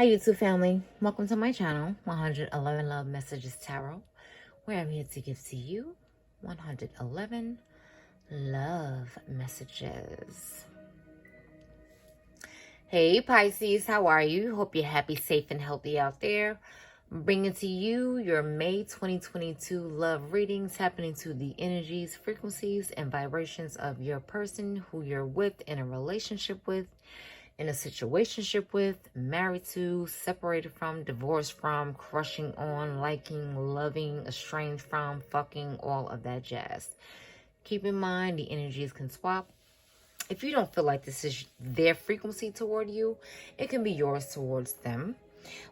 Hi YouTube family, welcome to my channel, 111 Love Messages Tarot, where I'm here to give to you 111 love messages. Hey Pisces, how are you? Hope you're happy, safe, and healthy out there. I'm bringing to you your May 2022 love readings, happening to the energies, frequencies, and vibrations of your person who you're with, in a relationship with, in a situationship with, married to, separated from, divorced from, crushing on, liking, loving, estranged from, fucking, all of that jazz. Keep in mind, the energies can swap. If you don't feel like this is their frequency toward you, it can be yours towards them.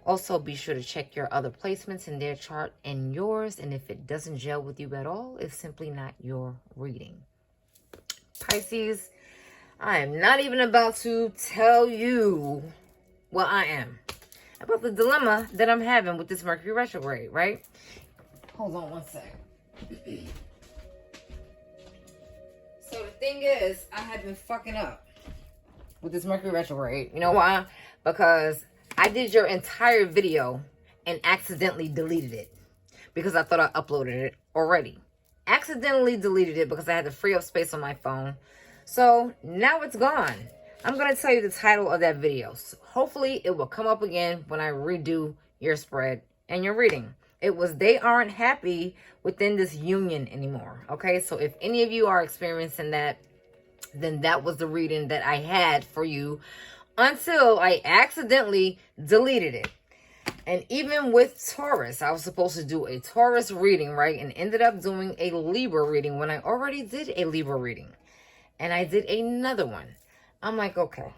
Also, be sure to check your other placements in their chart and yours, and if it doesn't gel with you at all, it's simply not your reading. Pisces, I am not even about to tell you, well, I am, about the dilemma that I'm having with this Mercury retrograde, right? Hold on one sec. So the thing is, I have been fucking up with this Mercury retrograde. You know why? Because I did your entire video and accidentally deleted it because I thought I uploaded it already. Accidentally deleted it because I had to free up space on my phone. So now it's gone. I'm going to tell you the title of that video. So hopefully it will come up again when I redo your spread and your reading. It was, they aren't happy within this union anymore. Okay, so if any of you are experiencing that, then that was the reading that I had for you until I accidentally deleted it. And even with Taurus, I was supposed to do a Taurus reading, right? And ended up doing a Libra reading when I already did a Libra reading. And I did another one. I'm like, okay,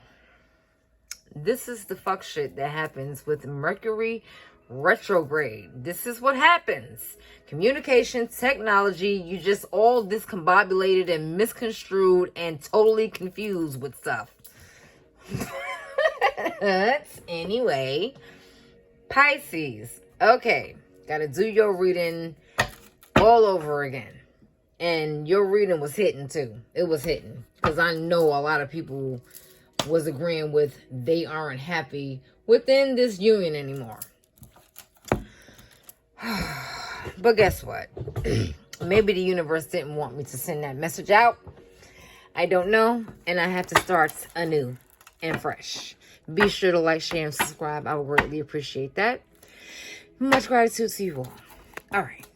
this is the fuck shit that happens with Mercury retrograde. This is what happens. Communication, technology, you just all discombobulated and misconstrued and totally confused with stuff. Anyway, Pisces. Okay, gotta do your reading all over again. And your reading was hitting too. It was hitting. Because I know a lot of people was agreeing with they aren't happy within this union anymore. But guess what? Maybe the universe didn't want me to send that message out. I don't know. And I have to start anew and fresh. Be sure to like, share, and subscribe. I would greatly appreciate that. Much gratitude to you all. All right.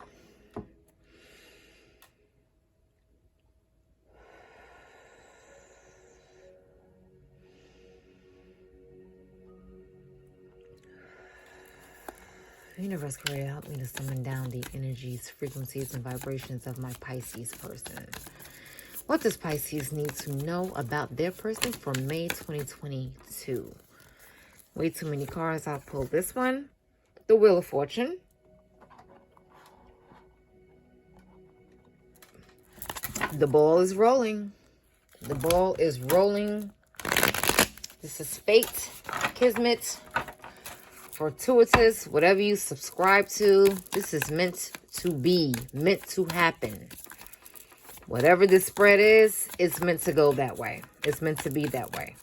Universe, Creator, help me to summon down the energies, frequencies, and vibrations of my Pisces person. What does Pisces need to know about their person for May 2022? Way too many cards. I'll pull this one. The Wheel of Fortune. The ball is rolling. The ball is rolling. This is fate, kismet, fortuitous, whatever you subscribe to. This is meant to be, meant to happen. Whatever this spread is, it's meant to go that way. It's meant to be that way.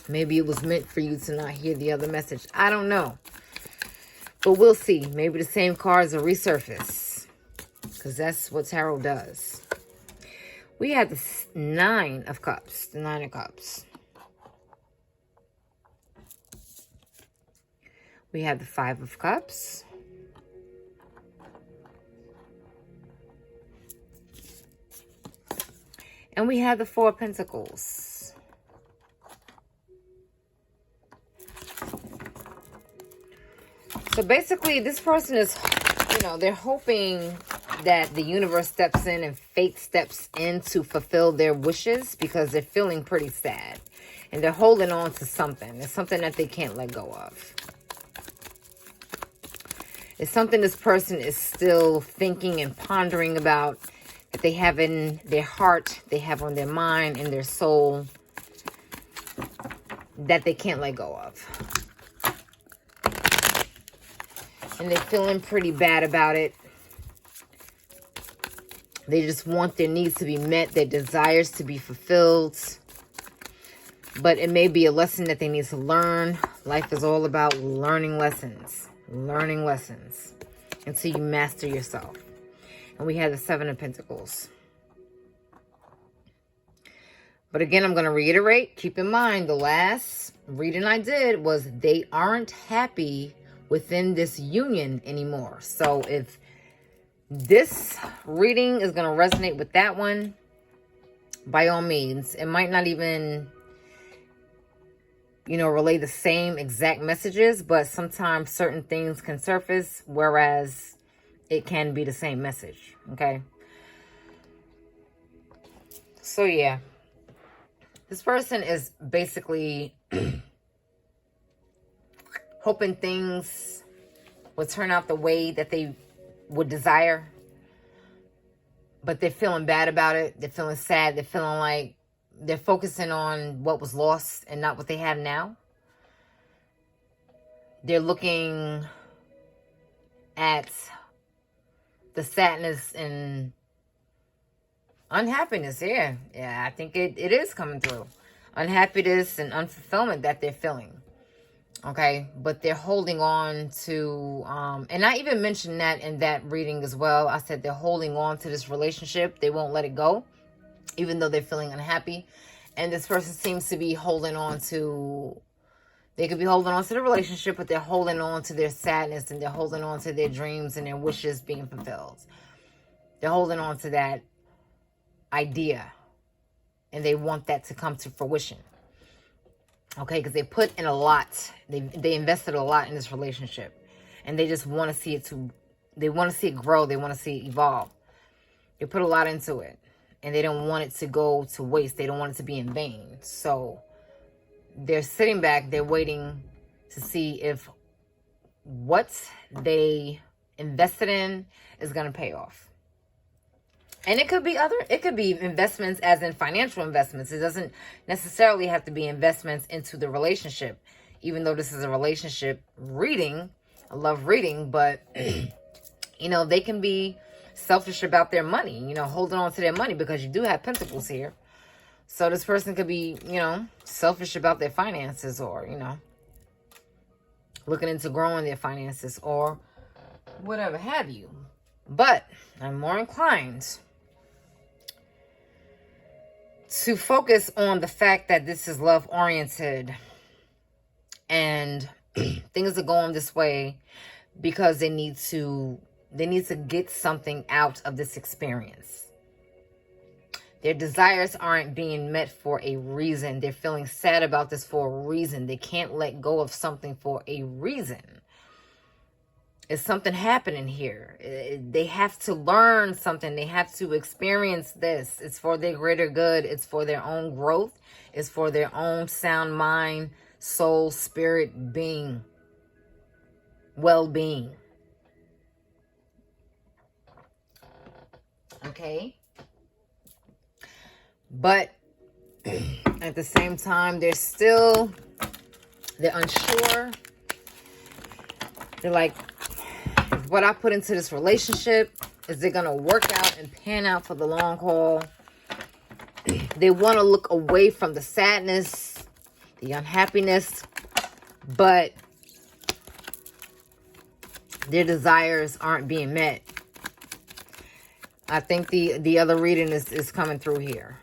Maybe it was meant for you to not hear the other message. I don't know. But we'll see. Maybe the same cards will resurface. Because that's what tarot does. We have the Nine of Cups. The Nine of Cups. We have the Five of Cups. And we have the Four of Pentacles. So basically, this person is, they're hoping that the universe steps in and fate steps in to fulfill their wishes because they're feeling pretty sad. And they're holding on to something. It's something that they can't let go of. It's something this person is still thinking and pondering about, that they have in their heart, they have on their mind and their soul, that they can't let go of. And they're feeling pretty bad about it. They just want their needs to be met, their desires to be fulfilled. But it may be a lesson that they need to learn Life is all about learning lessons. Learning lessons. Until you master yourself. And we have the Seven of Pentacles. But again, I'm going to reiterate. Keep in mind, the last reading I did was they aren't happy within this union anymore. So if this reading is going to resonate with that one, by all means. It might not even, relay the same exact messages, but sometimes certain things can surface, whereas it can be the same message, okay? So, yeah. This person is basically hoping things would turn out the way that they would desire. But they're feeling bad about it. They're feeling sad. They're feeling like they're focusing on what was lost and not what they have now. They're looking at the sadness and unhappiness. Yeah, I think it is coming through. Unhappiness and unfulfillment that they're feeling. Okay, but they're holding on to, and I even mentioned that in that reading as well. I said they're holding on to this relationship. They won't let it go, even though they're feeling unhappy. And this person seems to be holding on to, they could be holding on to the relationship, but they're holding on to their sadness and they're holding on to their dreams and their wishes being fulfilled. They're holding on to that idea and they want that to come to fruition. Okay, because they put in a lot. They invested a lot in this relationship. And they just want to see it they want to see it grow. They want to see it evolve. They put a lot into it. And they don't want it to go to waste. They don't want it to be in vain. So they're sitting back. They're waiting to see if what they invested in is going to pay off. And it could be investments as in financial investments. It doesn't necessarily have to be investments into the relationship. Even though this is a relationship reading, I love reading, but, they can be selfish about their money, holding on to their money because you do have pentacles here. So this person could be, selfish about their finances or, looking into growing their finances or whatever have you. But I'm more inclined to focus on the fact that this is love-oriented and things are going this way because they need to get something out of this experience. Their desires aren't being met for a reason. They're feeling sad about this for a reason. They can't let go of something for a reason. Is something happening here? They have to learn something. They have to experience this. It's for their greater good. It's for their own growth. It's for their own sound mind, soul, spirit, being, well-being. Okay? But at the same time, they're unsure. They're like, what I put into this relationship, is it going to work out and pan out for the long haul? They want to look away from the sadness, the unhappiness, but their desires aren't being met. I think the other reading is coming through here.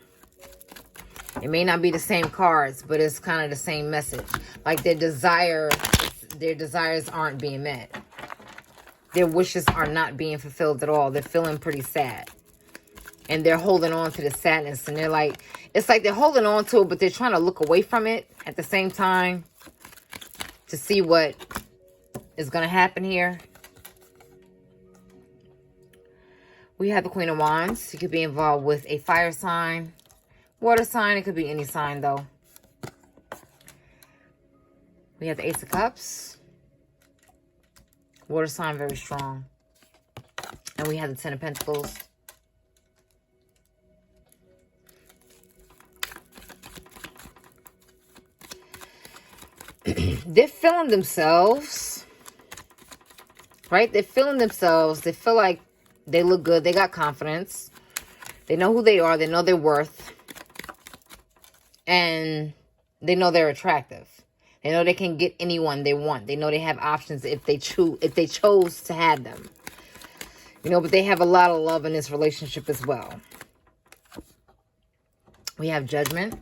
It may not be the same cards, but it's kind of the same message. Like their desires aren't being met. Their wishes are not being fulfilled at all. They're feeling pretty sad. And they're holding on to the sadness. And they're like, it's like they're holding on to it, but they're trying to look away from it at the same time to see what is going to happen here. We have the Queen of Wands. You could be involved with a fire sign, water sign. It could be any sign, though. We have the Ace of Cups. Water sign, very strong. And we have the Ten of Pentacles. They're feeling themselves, right? They're feeling themselves. They feel like they look good. They got confidence. They know who they are. They know their worth. And they know they're attractive. They know they can get anyone they want. They know they have options if they chose to have them. You know, but they have a lot of love in this relationship as well. We have Judgment.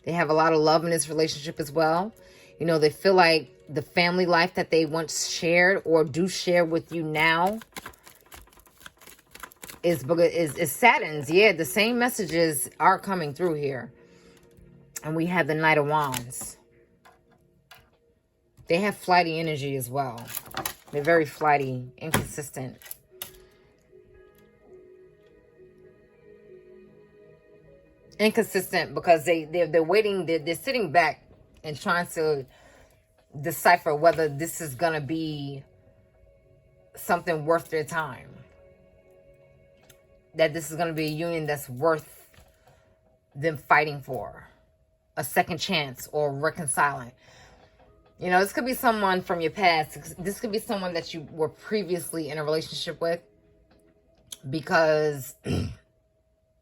They have a lot of love in this relationship as well. You know, they feel like the family life that they once shared or do share with you now is saddens. Yeah, the same messages are coming through here. And we have the Knight of Wands. They have flighty energy as well. They're very flighty, inconsistent. Inconsistent because they're waiting, they're sitting back and trying to decipher whether this is going to be something worth their time. That this is going to be a union that's worth them fighting for. A second chance or reconciling. You know, this could be someone from your past. This could be someone that you were previously in a relationship with. Because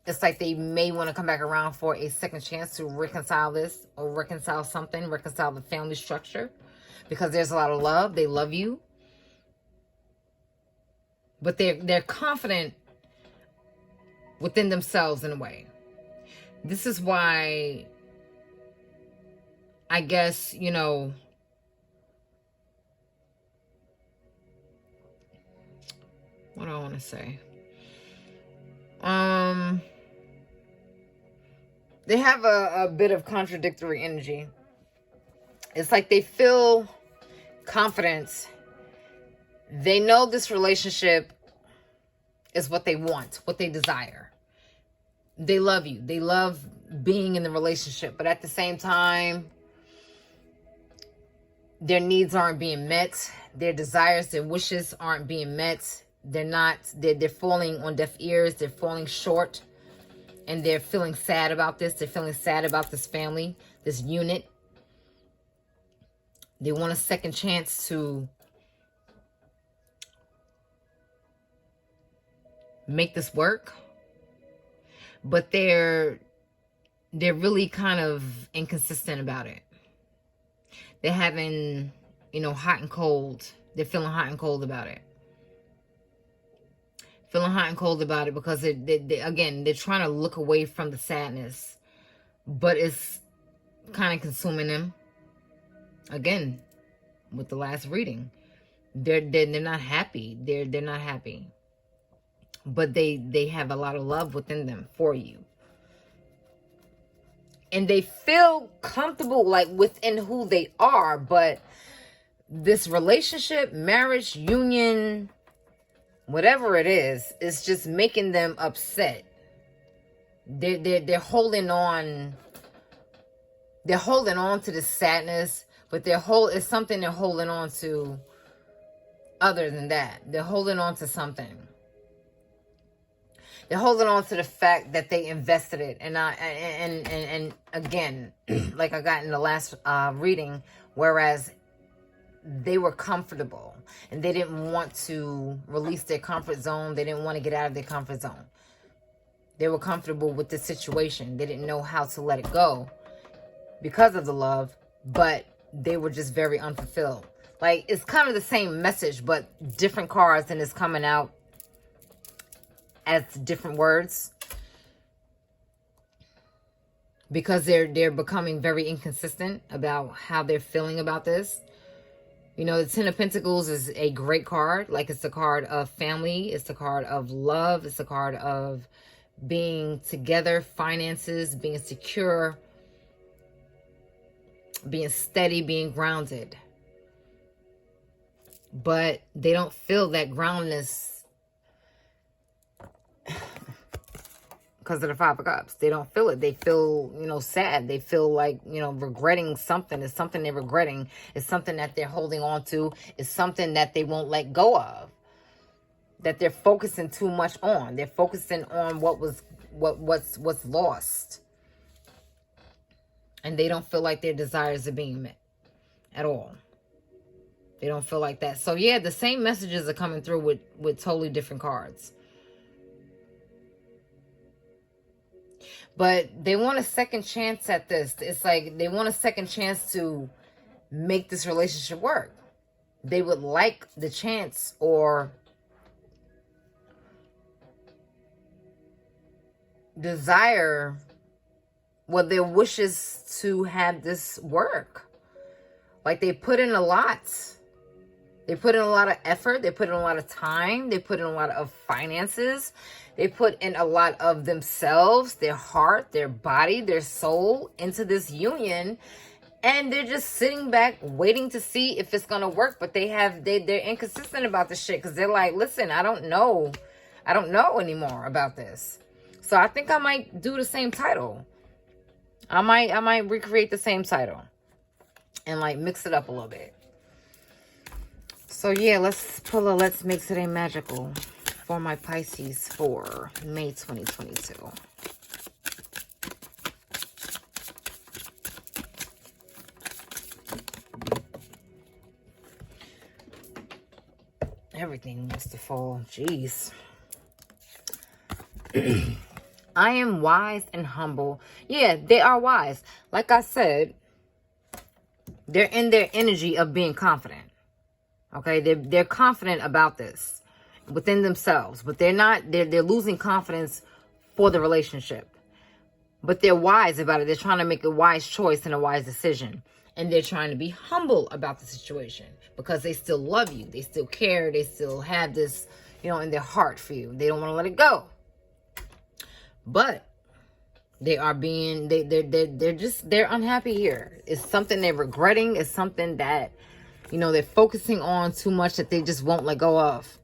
it's like they may want to come back around for a second chance to reconcile this. Or reconcile something. Reconcile the family structure. Because there's a lot of love. They love you. But they're confident within themselves in a way. This is why, I guess, you know, what do I want to say? They have a bit of contradictory energy. It's like they feel confidence. They know this relationship is what they want, what they desire. They love you. They love being in the relationship. But at the same time, their needs aren't being met. Their desires, their wishes aren't being met. They're falling on deaf ears. They're falling short. And they're feeling sad about this. They're feeling sad about this family, this unit. They want a second chance to make this work. But they're really kind of inconsistent about it. They're having, you know, hot and cold. They're feeling hot and cold about it. Feeling hot and cold about it because, again, they're trying to look away from the sadness. But it's kind of consuming them. Again, with the last reading. They're not happy. They're not happy. But they have a lot of love within them for you. And they feel comfortable, like, within who they are. But this relationship, marriage, union, whatever it is just making them upset. They're holding on. They're holding on to this sadness. But it's something they're holding on to other than that. They're holding on to something. They're holding on to the fact that they invested it. And again, like I got in the last reading, whereas they were comfortable and they didn't want to release their comfort zone. They didn't want to get out of their comfort zone. They were comfortable with the situation. They didn't know how to let it go because of the love, but they were just very unfulfilled. Like, it's kind of the same message, but different cards, and it's coming out as different words because they're becoming very inconsistent about how they're feeling about this. You know, the Ten of Pentacles is a great card. Like, it's the card of family. It's the card of love. It's the card of being together, finances, being secure, being steady, being grounded. But they don't feel that groundedness because of the Five of Cups. They don't feel it. They feel, you know, sad. They feel like, you know, regretting something. It's something they're regretting. It's something that they're holding on to. It's something that they won't let go of. That they're focusing too much on. They're focusing on what's lost. And they don't feel like their desires are being met at all. They don't feel like that. So yeah, the same messages are coming through with totally different cards. But they want a second chance at this. It's like they want a second chance to make this relationship work. They would like the chance or desire, well, their wishes to have this work. Like, they put in a lot. They put in a lot of effort. They put in a lot of time. They put in a lot of finances. They put in a lot of themselves, their heart, their body, their soul into this union. And they're just sitting back waiting to see if it's going to work. But they're inconsistent about this shit because they're like, listen, I don't know anymore about this. So I think I might do the same title. I might recreate the same title and like mix it up a little bit. So yeah, let's make today magical for my Pisces for May 2022. Everything wants to fall. Jeez. I am wise and humble. Yeah, they are wise. Like I said, they're in their energy of being confident. Okay, they're confident about this within themselves, but they're losing confidence for the relationship. But they're wise about it. They're trying to make a wise choice and a wise decision. And they're trying to be humble about the situation because they still love you. They still care. They still have this, in their heart for you. They don't want to let it go. But they are they're unhappy here. It's something they're regretting. It's something that, they're focusing on too much that they just won't let go of.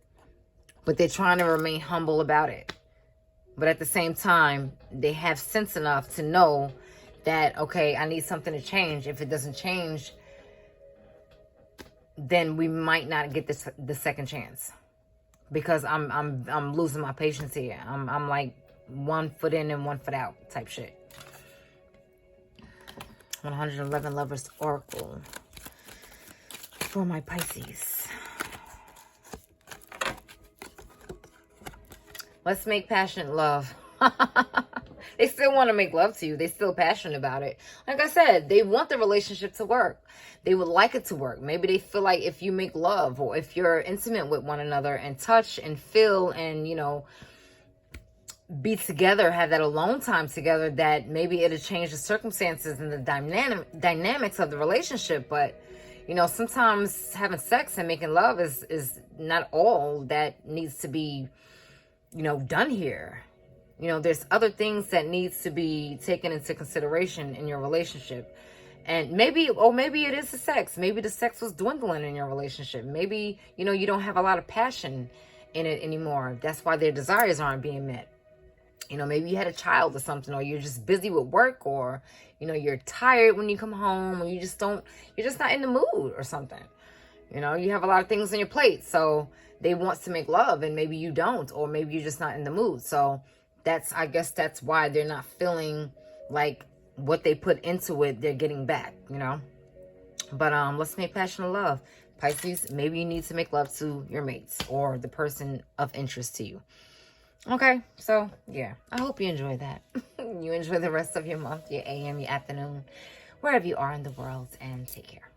But they're trying to remain humble about it. But at the same time, they have sense enough to know that, okay, I need something to change. If it doesn't change, then we might not get the second chance. Because I'm losing my patience here. I'm like 1 foot in and 1 foot out type shit. 111 Lovers Oracle for my Pisces. Let's make passionate love. They still want to make love to you. They're still passionate about it. Like I said, they want the relationship to work. They would like it to work. Maybe they feel like if you make love or if you're intimate with one another and touch and feel and, be together, have that alone time together, that maybe it'll change the circumstances and the dynamics of the relationship. But, sometimes having sex and making love is not all that needs to be, done here. There's other things that needs to be taken into consideration in your relationship. And maybe it is the sex. Maybe the sex was dwindling in your relationship. Maybe, you don't have a lot of passion in it anymore. That's why their desires aren't being met. Maybe you had a child or something, or you're just busy with work, or, you're tired when you come home, or you're just not in the mood or something. You have a lot of things on your plate. So they want to make love and maybe you don't, or maybe you're just not in the mood. So I guess that's why they're not feeling like what they put into it, they're getting back, But let's make passionate love. Pisces, maybe you need to make love to your mates or the person of interest to you. Okay, so yeah, I hope you enjoy that. You enjoy the rest of your month, your AM, your afternoon, wherever you are in the world, and take care.